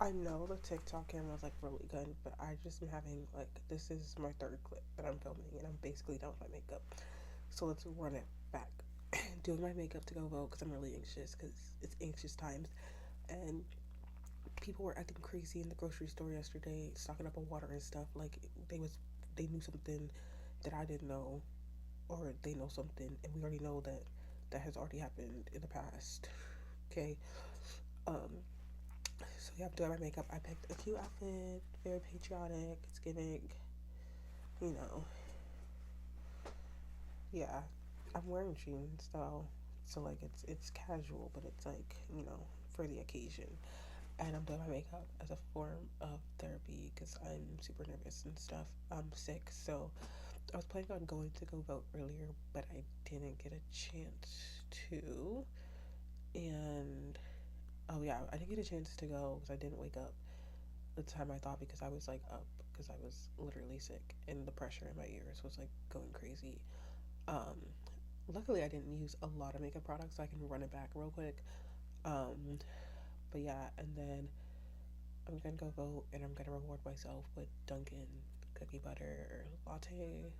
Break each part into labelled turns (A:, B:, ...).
A: I know the TikTok camera was like really good, but I just been having like this is my third clip that I'm filming, and I'm basically done with my makeup. So let's run it back. Doing my makeup to go vote because I'm really anxious because it's anxious times, and people were acting crazy in the grocery store yesterday, stocking up on water and stuff. Like they knew something that I didn't know, or they know something, and we already know that that has already happened in the past. Okay. Um, so yeah, I'm doing my makeup. I picked a cute outfit, very patriotic. It's giving, you know, yeah. I'm wearing jeans though, so like it's casual, but it's like for the occasion. And I'm doing my makeup as a form of therapy because I'm super nervous and stuff. I'm sick, so I was planning on going to go vote earlier, but I didn't get a chance to. And oh yeah, I didn't get a chance to go because I didn't wake up the time I thought because I was like up because I was literally sick and the pressure in my ears was like going crazy. Um, Luckily I didn't use a lot of makeup products, so I can run it back real quick. Um, but yeah, and then I'm gonna go vote and I'm gonna reward myself with Dunkin' cookie butter latte,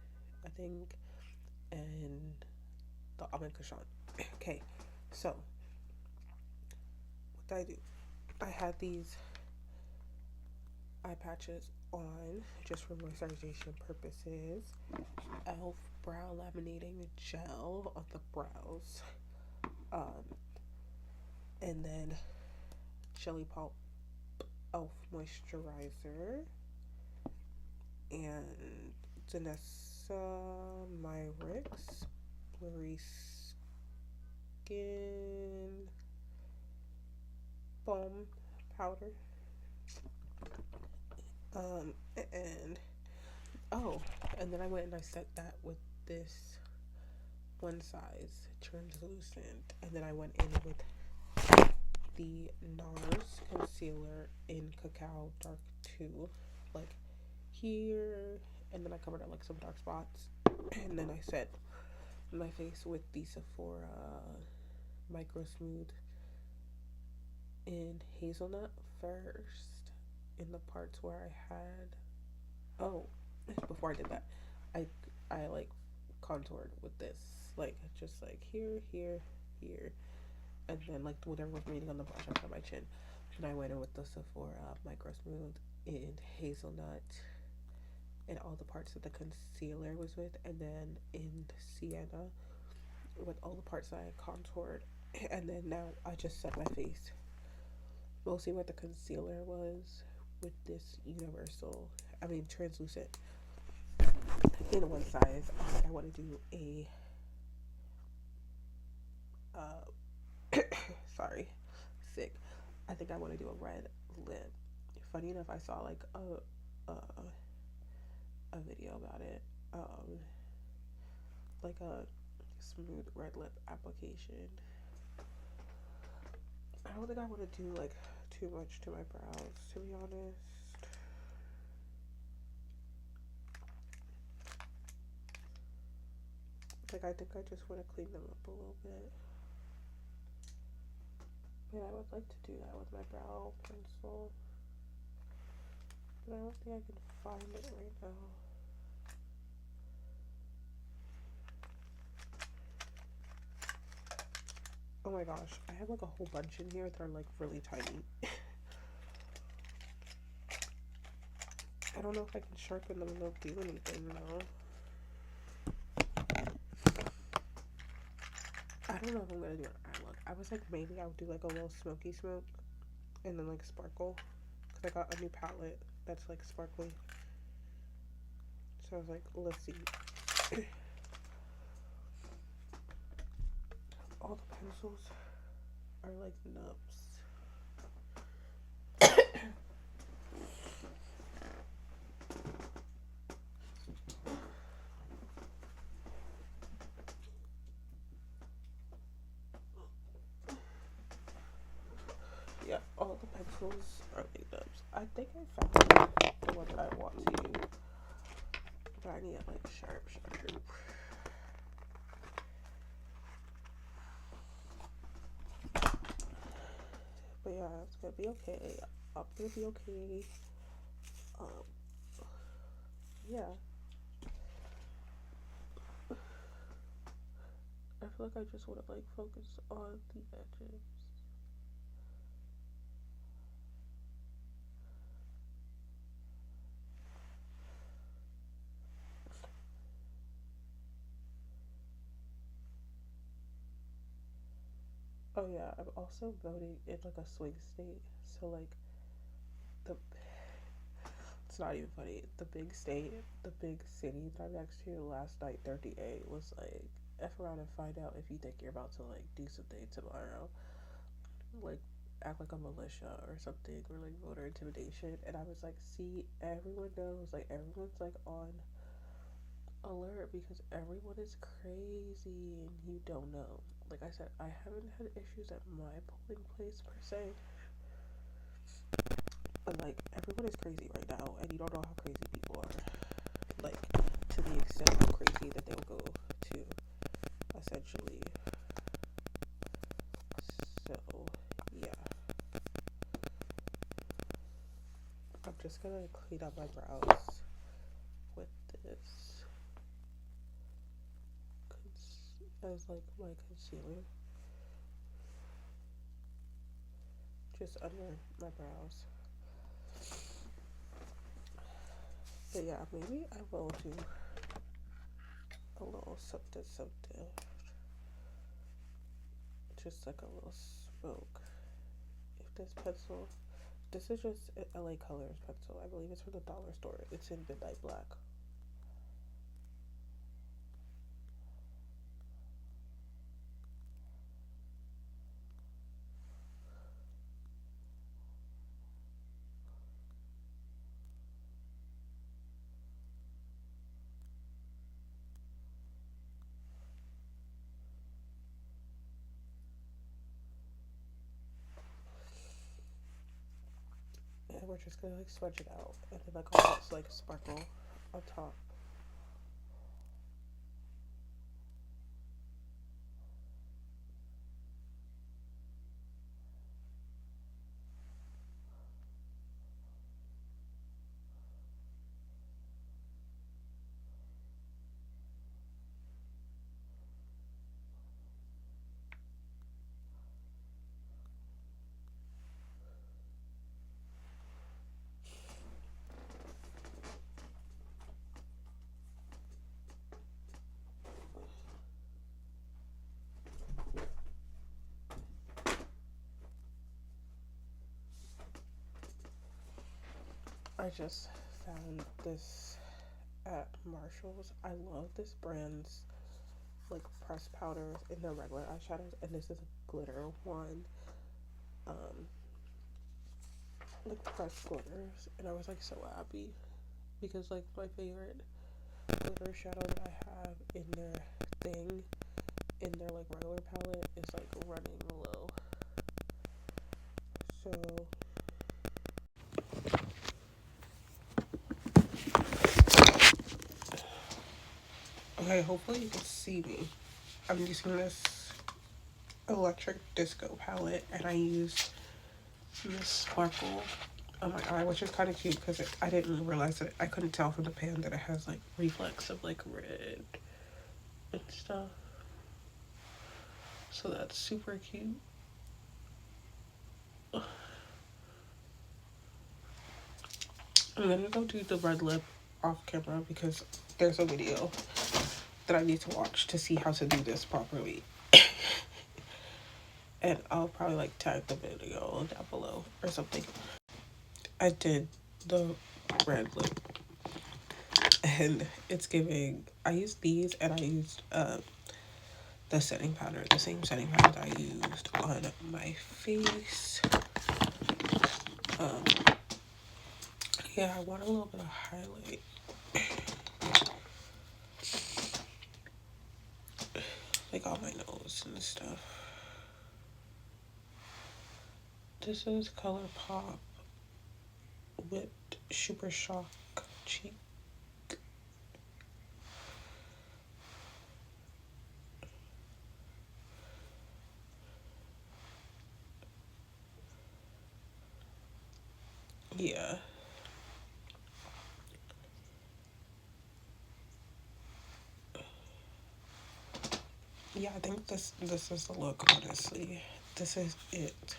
A: I think, and the almond croissant. Okay, so what did I do? I had these eye patches on just for moisturization purposes. Elf brow laminating gel on the brows, um, and then Chili Pulp Elf moisturizer, and Danessa Myricks blurry skin foam powder. And oh, and then I went and I set that with this one size translucent, and then I went in with the NARS concealer in Cacao Dark 2, like here, and then I covered up like some dark spots, and then I set my face with the Sephora Micro Smooth in Hazelnut first, in the parts where I had, oh, before I did that, I I like contoured with this, like just like here, here, here, and then like whatever was remaining on the brush under my chin. And I went in with the Sephora Micro Smooth in Hazelnut and all the parts that the concealer was with, and then in Sienna with all the parts that I contoured. And then now I just set my face mostly where the concealer was with this universal, I mean translucent in one size. I want to do a sorry, sick. I think I want to do a red lip. Funny enough, I saw like a video about it, like a smooth red lip application. I don't think I want to do like too much to my brows, to be honest. Like I think I just want to clean them up a little bit. Yeah, I would like to do that with my brow pencil, but I don't think I can find it right now. Oh my gosh, I have like a whole bunch in here that are like really tiny. I don't know if I can sharpen them and they'll do anything though. I don't know if I'm gonna do an eye look. I was like, maybe I would do like a little smoky smoke and then like sparkle. Cause I got a new palette that's like sparkly. So I was like, let's see. All the pencils are like nubs. Yeah, all the pencils are like nubs. I think I found the one that I want to use. But I need it like sharp, sharp, sharp. But yeah, it's good. gonna be okay. I'm gonna be okay. Um, yeah. I feel like I just want to like focus on the edges. Oh yeah, I'm also voting in like a swing state. So like the it's not even funny. The big state, the big city that I'm next to last night, 38 was like F around and find out if you think you're about to like do something tomorrow. Like act like a militia or something or like voter intimidation, and I was like, see, everyone knows, like everyone's like on alert because everyone is crazy and you don't know. Like I said, I haven't had issues at my polling place per se, but like everyone is crazy right now, and you don't know how crazy people are. Like to the extent of crazy that they'll go to, essentially. So yeah, I'm just gonna clean up my brows with this as like my concealer, just under my brows. But yeah, maybe I will do a little something something, just like a little smoke. If this pencil, this is just an LA Colors pencil. I believe it's from the dollar store. It's in midnight black. And we're just gonna like smudge it out, and then like all this like sparkle on top. I just found this at Marshall's. I love this brand's like pressed powders in their regular eyeshadows, and this is a glitter one. Um, like pressed glitters, and I was like so happy because like my favorite glitter shadow that I have in their thing in their like regular palette is like running low. So okay, hopefully you can see me. I'm using this electric disco palette, and I used this sparkle on my eye, which is kind of cute because I didn't realize that I couldn't tell from the pan that it has like reflex of like red and stuff. So that's super cute. I'm gonna go do the red lip off camera because there's a video that I need to watch to see how to do this properly. And I'll probably like tag the video down below or something. I did the red lip, and it's giving. I used these, and I used the setting powder, the same setting powder that I used on my face. Um, yeah, I want a little bit of highlight, like on my nose and stuff. This is ColourPop Whipped Super Shock Cheek. Yeah. Yeah, I think this is the look, honestly. This is it.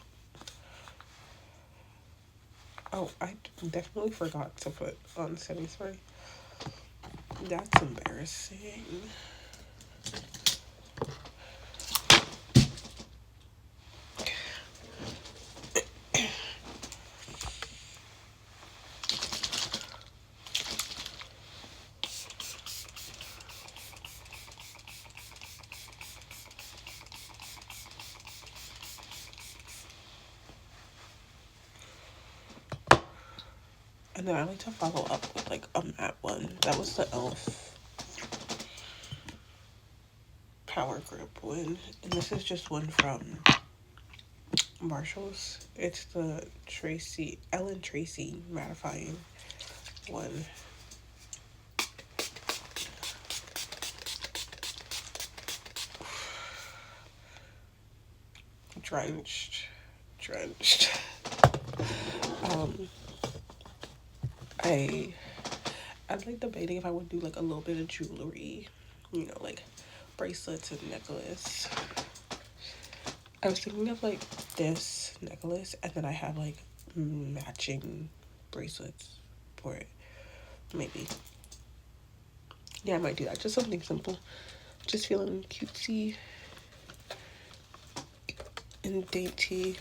A: Oh, I definitely forgot to put on setting spray. That's embarrassing. And then I like to follow up with like a matte one. That was the e.l.f. Power Grip one. And this is just one from Marshalls. It's the Ellen Tracy mattifying one. Drenched. Drenched. Um, I I'd like debating if I would do like a little bit of jewelry, like bracelets and necklace. I was thinking of like this necklace, and then I have like matching bracelets for it. Maybe. Yeah, I might do that. Just something simple. Just feeling cutesy and dainty.